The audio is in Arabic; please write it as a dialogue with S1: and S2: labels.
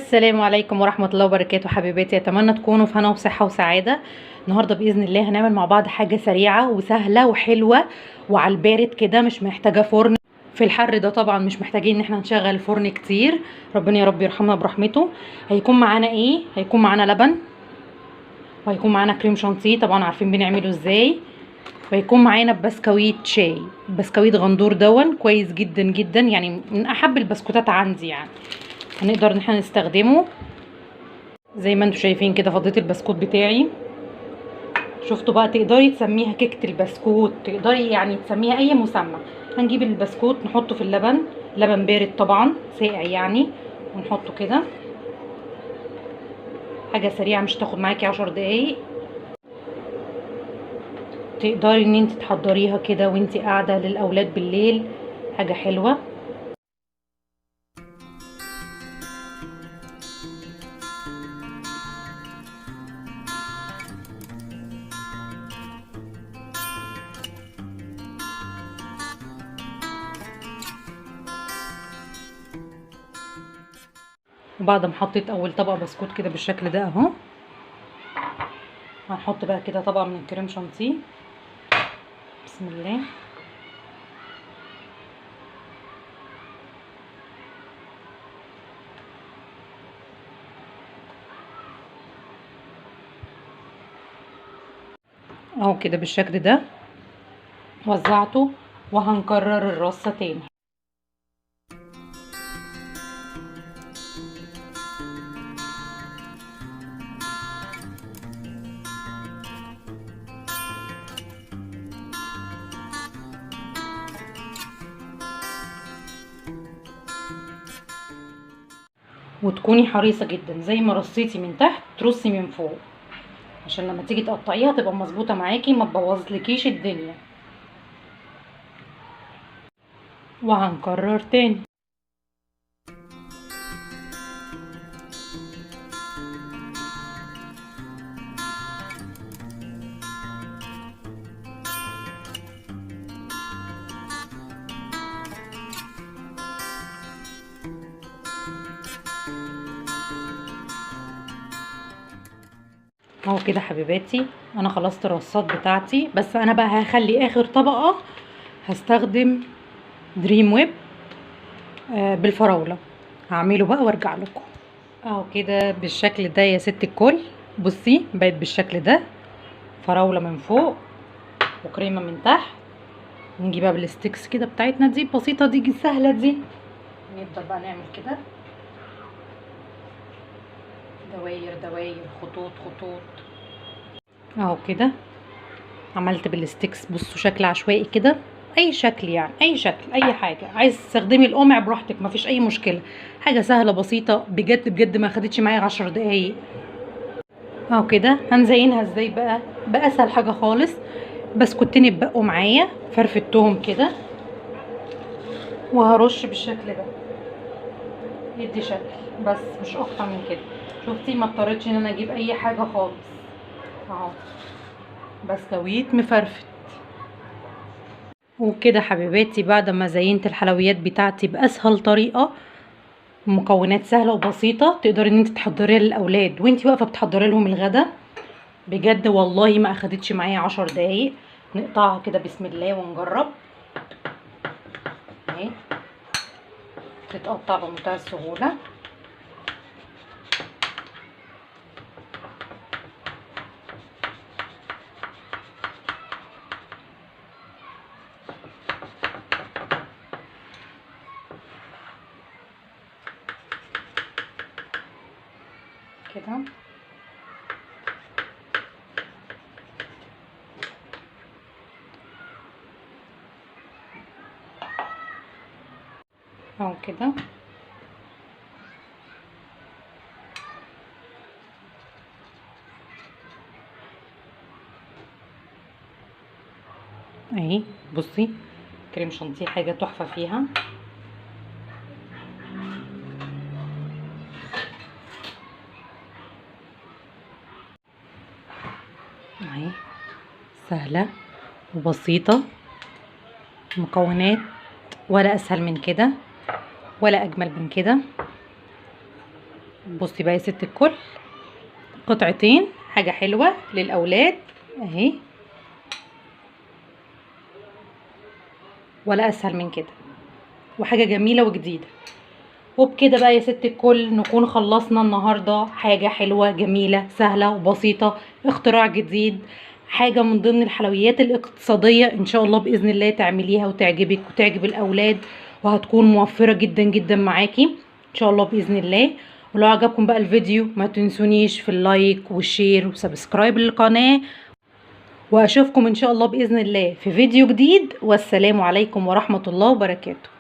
S1: السلام عليكم ورحمة الله وبركاته حبيباتي، أتمنى تكونوا في هنا وصحة وسعادة. النهاردة بإذن الله هنعمل مع بعض حاجة سريعة وسهلة وحلوة وعلى البارد كده، مش محتاجة فرن. في الحر ده طبعا مش محتاجين ان احنا نشغل الفرن كتير، ربنا يا رب يرحمنا برحمته. هيكون معانا ايه؟ هيكون معانا لبن، وهيكون معانا كريم شانتيه طبعا عارفين بنعمله ازاي، وهيكون معانا بسكويت شاي، بسكويت غندور دون كويس جدا جدا، يعني من احب البسكوتات عندي يعني. هنقدر ان احنا نستخدمه زي ما انتم شايفين كده. فضيت البسكوت بتاعي، شفتوا بقى، تقدري تسميها كيكة البسكوت، تقدري يعني تسميها اي مسمى. هنجيب البسكوت نحطه في اللبن، لبن بارد طبعا ساقع يعني، ونحطه كده. حاجة سريعة مش تاخد معاكي 10 دقايق، تقدري ان انت تحضريها كده وانت قاعدة للاولاد بالليل، حاجة حلوة. وبعد ما حطيت اول طبق بسكوت كده بالشكل ده اهو، هنحط بقى كده طبقة من الكريم شانتيه. بسم الله. اهو كده بالشكل ده وزعته، وهنكرر الرصة تاني. وتكوني حريصة جدا زي ما رصيتي من تحت ترصي من فوق، عشان لما تيجي تقطعيها تبقى مظبوطة معاكي، ما تبوظلكيش الدنيا. وهنكرر تاني. اهو كده حبيباتي، انا خلصت الرصات بتاعتي، بس انا بقى هخلي اخر طبقة هستخدم دريم ويب بالفراولة. هعمله بقى وارجع لكم. اهو كده بالشكل ده يا ست الكل، بصي بقت بالشكل ده، فراولة من فوق وكريمة من تحت. نجيبها بالستيكس كده بتاعتنا دي بسيطة، دي سهلة دي. نفضل بقى نعمل كده دواير دواير، خطوط خطوط. اهو كده عملت بالستيكس، بصوا شكل عشوائي كده، اي شكل يعني، اي شكل، اي حاجه عايز تستخدمي القمع براحتك، مفيش اي مشكله. حاجه سهله بسيطه بجد بجد، ما خدتش معايا 10 دقايق. اهو كده هنزينها ازاي بقى؟ باسهل حاجه خالص، بسكوتين اتبقوا معايا فرفتهم كده، وهرش بالشكل ده يدي شكل، بس مش اكتر من كده. شفتي ما اضطريتش ان انا اجيب اي حاجه خالص. اهو بسكويت مفرفت. وكده حبيباتي بعد ما زينت الحلويات بتاعتي باسهل طريقه، مكونات سهله وبسيطه، تقدري ان انت تحضريها للاولاد وانت واقفه بتحضري لهم الغدا. بجد والله ما اخدتش معايا 10 دقايق. نقطعها كده بسم الله ونجرب. اهي تتقطع بمنتهى السهوله. كده اهو كده. اهي بصي، كريم شانتيه حاجه تحفه فيها. اهي سهله وبسيطه، مكونات ولا اسهل من كده ولا اجمل من كده. بصي بقى يا ست الكل، قطعتين حاجة حلوة للأولاد اهي، ولا أسهل من كده، وحاجة جميلة وجديدة. وبكده بقى يا ست الكل نكون خلصنا النهاردة حاجة حلوة جميلة سهلة وبسيطة، اختراع جديد، حاجة من ضمن الحلويات الاقتصادية ان شاء الله بإذن الله تعمليها وتعجبك وتعجب الأولاد، وهتكون موفرة جدا جدا معاكي ان شاء الله بإذن الله. ولو عجبكم بقى الفيديو ما تنسونيش في اللايك والشير وسبسكرايب للقناة، واشوفكم ان شاء الله بإذن الله في فيديو جديد، والسلام عليكم ورحمة الله وبركاته.